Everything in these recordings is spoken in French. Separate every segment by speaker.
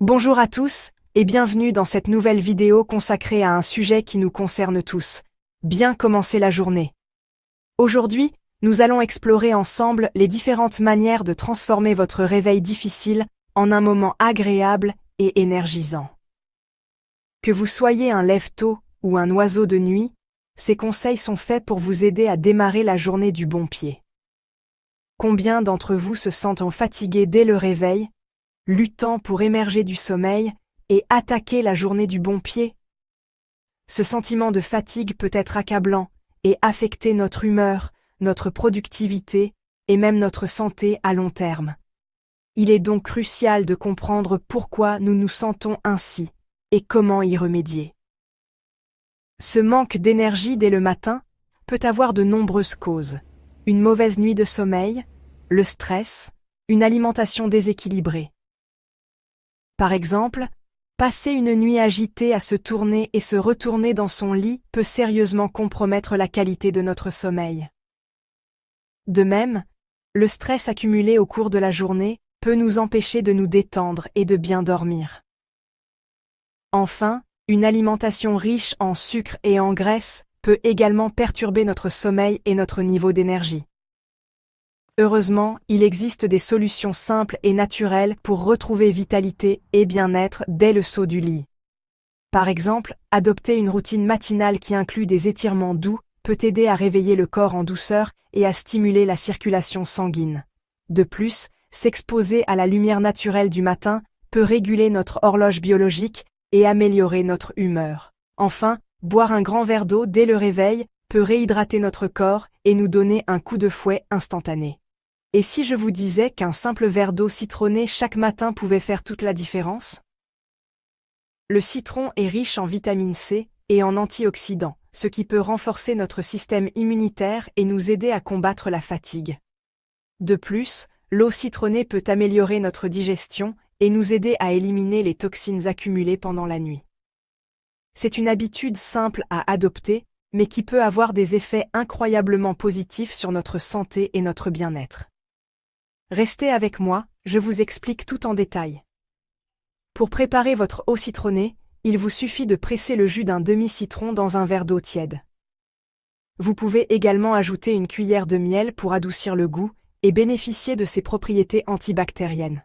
Speaker 1: Bonjour à tous, et bienvenue dans cette nouvelle vidéo consacrée à un sujet qui nous concerne tous. Bien commencer la journée. Aujourd'hui, nous allons explorer ensemble les différentes manières de transformer votre réveil difficile en un moment agréable et énergisant. Que vous soyez un lève-tôt ou un oiseau de nuit, ces conseils sont faits pour vous aider à démarrer la journée du bon pied. Combien d'entre vous se sentent fatigués dès le réveil, luttant pour émerger du sommeil et attaquer la journée du bon pied? Ce sentiment de fatigue peut être accablant et affecter notre humeur, notre productivité et même notre santé à long terme. Il est donc crucial de comprendre pourquoi nous nous sentons ainsi et comment y remédier. Ce manque d'énergie dès le matin peut avoir de nombreuses causes. Une mauvaise nuit de sommeil, le stress, une alimentation déséquilibrée. Par exemple, passer une nuit agitée à se tourner et se retourner dans son lit peut sérieusement compromettre la qualité de notre sommeil. De même, le stress accumulé au cours de la journée peut nous empêcher de nous détendre et de bien dormir. Enfin, une alimentation riche en sucre et en graisse peut également perturber notre sommeil et notre niveau d'énergie. Heureusement, il existe des solutions simples et naturelles pour retrouver vitalité et bien-être dès le saut du lit. Par exemple, adopter une routine matinale qui inclut des étirements doux peut aider à réveiller le corps en douceur et à stimuler la circulation sanguine. De plus, s'exposer à la lumière naturelle du matin peut réguler notre horloge biologique et améliorer notre humeur. Enfin, boire un grand verre d'eau dès le réveil peut réhydrater notre corps et nous donner un coup de fouet instantané. Et si je vous disais qu'un simple verre d'eau citronnée chaque matin pouvait faire toute la différence? Le citron est riche en vitamine C et en antioxydants, ce qui peut renforcer notre système immunitaire et nous aider à combattre la fatigue. De plus, l'eau citronnée peut améliorer notre digestion et nous aider à éliminer les toxines accumulées pendant la nuit. C'est une habitude simple à adopter, mais qui peut avoir des effets incroyablement positifs sur notre santé et notre bien-être. Restez avec moi, je vous explique tout en détail. Pour préparer votre eau citronnée, il vous suffit de presser le jus d'un demi-citron dans un verre d'eau tiède. Vous pouvez également ajouter une cuillère de miel pour adoucir le goût et bénéficier de ses propriétés antibactériennes.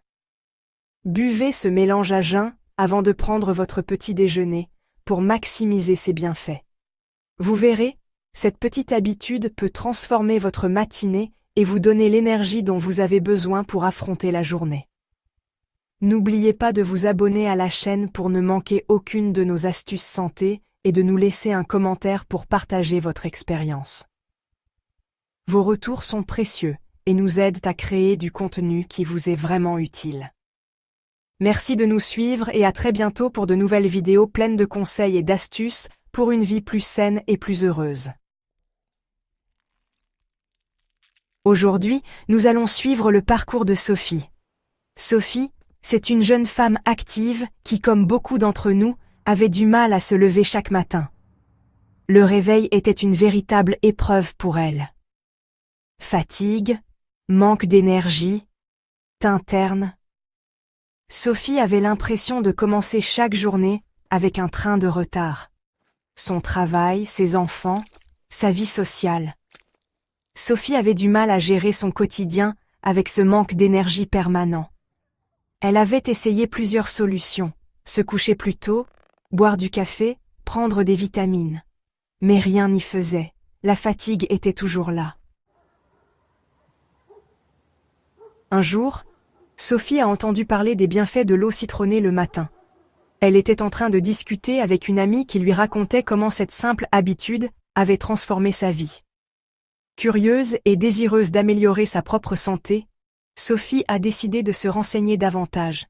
Speaker 1: Buvez ce mélange à jeun avant de prendre votre petit déjeuner pour maximiser ses bienfaits. Vous verrez, cette petite habitude peut transformer votre matinée et vous donner l'énergie dont vous avez besoin pour affronter la journée. N'oubliez pas de vous abonner à la chaîne pour ne manquer aucune de nos astuces santé et de nous laisser un commentaire pour partager votre expérience. Vos retours sont précieux et nous aident à créer du contenu qui vous est vraiment utile. Merci de nous suivre et à très bientôt pour de nouvelles vidéos pleines de conseils et d'astuces pour une vie plus saine et plus heureuse. Aujourd'hui, nous allons suivre le parcours de Sophie. Sophie, c'est une jeune femme active qui, comme beaucoup d'entre nous, avait du mal à se lever chaque matin. Le réveil était une véritable épreuve pour elle. Fatigue, manque d'énergie, teint terne. Sophie avait l'impression de commencer chaque journée avec un train de retard. Son travail, ses enfants, sa vie sociale. Sophie avait du mal à gérer son quotidien avec ce manque d'énergie permanent. Elle avait essayé plusieurs solutions, se coucher plus tôt, boire du café, prendre des vitamines. Mais rien n'y faisait, la fatigue était toujours là. Un jour, Sophie a entendu parler des bienfaits de l'eau citronnée le matin. Elle était en train de discuter avec une amie qui lui racontait comment cette simple habitude avait transformé sa vie. Curieuse et désireuse d'améliorer sa propre santé, Sophie a décidé de se renseigner davantage.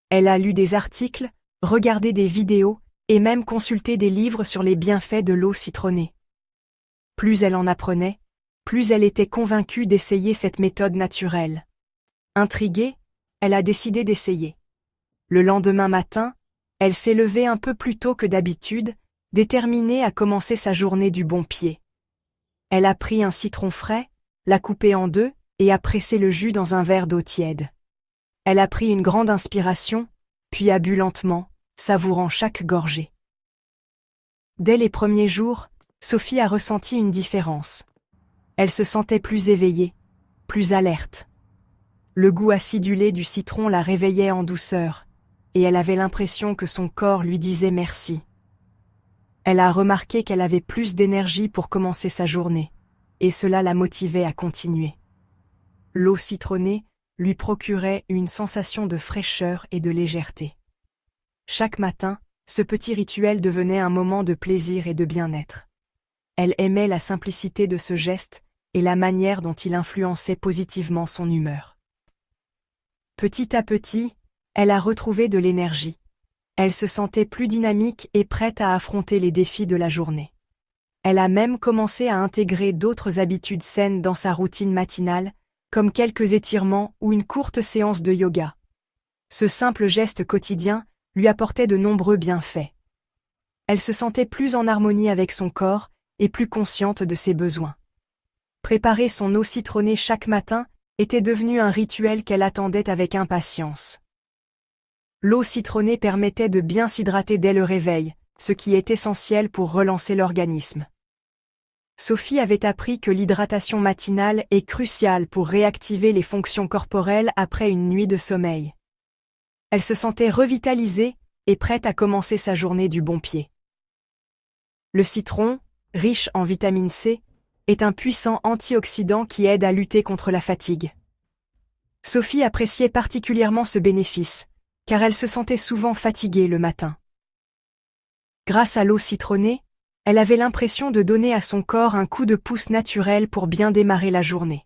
Speaker 1: Elle a lu des articles, regardé des vidéos et même consulté des livres sur les bienfaits de l'eau citronnée. Plus elle en apprenait, plus elle était convaincue d'essayer cette méthode naturelle. Intriguée, elle a décidé d'essayer. Le lendemain matin, elle s'est levée un peu plus tôt que d'habitude, déterminée à commencer sa journée du bon pied. Elle a pris un citron frais, l'a coupé en deux et a pressé le jus dans un verre d'eau tiède. Elle a pris une grande inspiration, puis a bu lentement, savourant chaque gorgée. Dès les premiers jours, Sophie a ressenti une différence. Elle se sentait plus éveillée, plus alerte. Le goût acidulé du citron la réveillait en douceur, et elle avait l'impression que son corps lui disait merci. Elle a remarqué qu'elle avait plus d'énergie pour commencer sa journée, et cela la motivait à continuer. L'eau citronnée lui procurait une sensation de fraîcheur et de légèreté. Chaque matin, ce petit rituel devenait un moment de plaisir et de bien-être. Elle aimait la simplicité de ce geste et la manière dont il influençait positivement son humeur. Petit à petit, elle a retrouvé de l'énergie. Elle se sentait plus dynamique et prête à affronter les défis de la journée. Elle a même commencé à intégrer d'autres habitudes saines dans sa routine matinale, comme quelques étirements ou une courte séance de yoga. Ce simple geste quotidien lui apportait de nombreux bienfaits. Elle se sentait plus en harmonie avec son corps et plus consciente de ses besoins. Préparer son eau citronnée chaque matin était devenu un rituel qu'elle attendait avec impatience. L'eau citronnée permettait de bien s'hydrater dès le réveil, ce qui est essentiel pour relancer l'organisme. Sophie avait appris que l'hydratation matinale est cruciale pour réactiver les fonctions corporelles après une nuit de sommeil. Elle se sentait revitalisée et prête à commencer sa journée du bon pied. Le citron, riche en vitamine C, est un puissant antioxydant qui aide à lutter contre la fatigue. Sophie appréciait particulièrement ce bénéfice, car elle se sentait souvent fatiguée le matin. Grâce à l'eau citronnée, elle avait l'impression de donner à son corps un coup de pouce naturel pour bien démarrer la journée.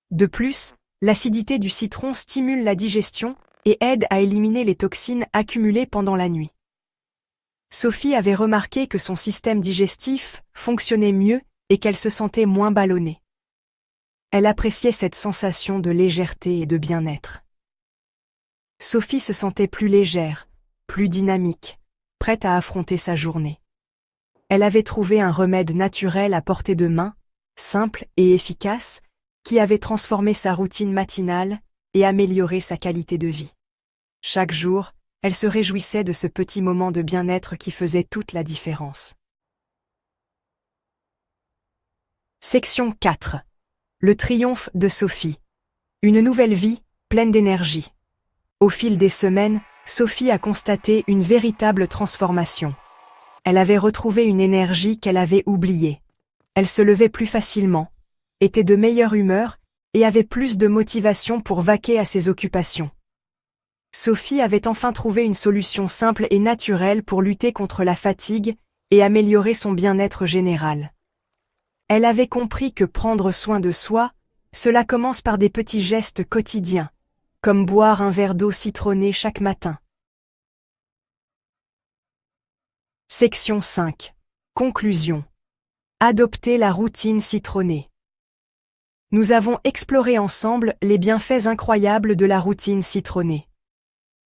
Speaker 1: De plus, l'acidité du citron stimule la digestion et aide à éliminer les toxines accumulées pendant la nuit. Sophie avait remarqué que son système digestif fonctionnait mieux et qu'elle se sentait moins ballonnée. Elle appréciait cette sensation de légèreté et de bien-être. Sophie se sentait plus légère, plus dynamique, prête à affronter sa journée. Elle avait trouvé un remède naturel à portée de main, simple et efficace, qui avait transformé sa routine matinale et amélioré sa qualité de vie. Chaque jour, elle se réjouissait de ce petit moment de bien-être qui faisait toute la différence. Section 4. Le triomphe de Sophie. Une nouvelle vie, pleine d'énergie. Au fil des semaines, Sophie a constaté une véritable transformation. Elle avait retrouvé une énergie qu'elle avait oubliée. Elle se levait plus facilement, était de meilleure humeur et avait plus de motivation pour vaquer à ses occupations. Sophie avait enfin trouvé une solution simple et naturelle pour lutter contre la fatigue et améliorer son bien-être général. Elle avait compris que prendre soin de soi, cela commence par des petits gestes quotidiens, comme boire un verre d'eau citronnée chaque matin. Section 5. Conclusion. Adopter la routine citronnée. Nous avons exploré ensemble les bienfaits incroyables de la routine citronnée.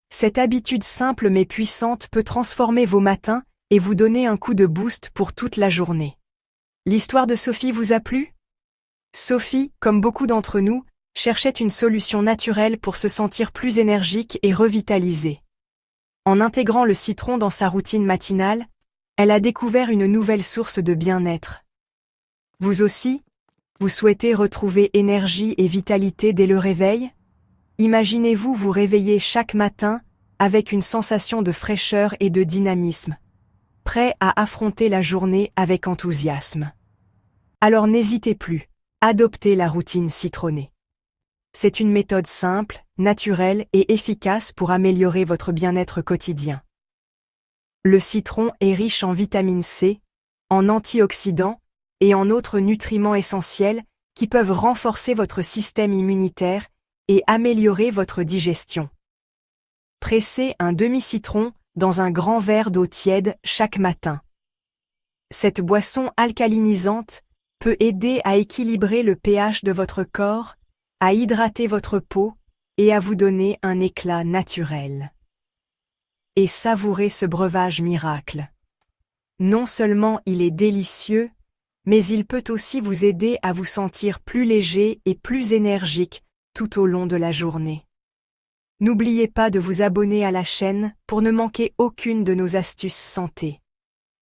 Speaker 1: Cette habitude simple mais puissante peut transformer vos matins et vous donner un coup de boost pour toute la journée. L'histoire de Sophie vous a plu? Sophie, comme beaucoup d'entre nous, cherchait une solution naturelle pour se sentir plus énergique et revitalisée. En intégrant le citron dans sa routine matinale, elle a découvert une nouvelle source de bien-être. Vous aussi, vous souhaitez retrouver énergie et vitalité dès le réveil? Imaginez-vous vous réveiller chaque matin avec une sensation de fraîcheur et de dynamisme, prêt à affronter la journée avec enthousiasme. Alors n'hésitez plus, adoptez la routine citronnée. C'est une méthode simple, naturelle et efficace pour améliorer votre bien-être quotidien. Le citron est riche en vitamine C, en antioxydants et en autres nutriments essentiels qui peuvent renforcer votre système immunitaire et améliorer votre digestion. Pressez un demi-citron dans un grand verre d'eau tiède chaque matin. Cette boisson alcalinisante peut aider à équilibrer le pH de votre corps, à hydrater votre peau et à vous donner un éclat naturel. Et savourez ce breuvage miracle. Non seulement il est délicieux, mais il peut aussi vous aider à vous sentir plus léger et plus énergique tout au long de la journée. N'oubliez pas de vous abonner à la chaîne pour ne manquer aucune de nos astuces santé.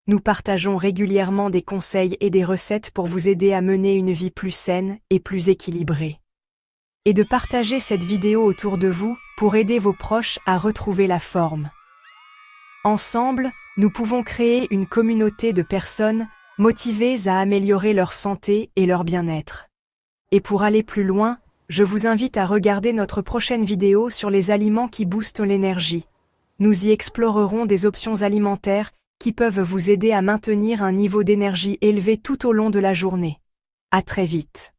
Speaker 1: Nous partageons régulièrement des conseils et des recettes pour vous aider à mener une vie plus saine et plus équilibrée. Et de partager cette vidéo autour de vous pour aider vos proches à retrouver la forme. Ensemble, nous pouvons créer une communauté de personnes motivées à améliorer leur santé et leur bien-être. Et pour aller plus loin, je vous invite à regarder notre prochaine vidéo sur les aliments qui boostent l'énergie. Nous y explorerons des options alimentaires qui peuvent vous aider à maintenir un niveau d'énergie élevé tout au long de la journée. À très vite.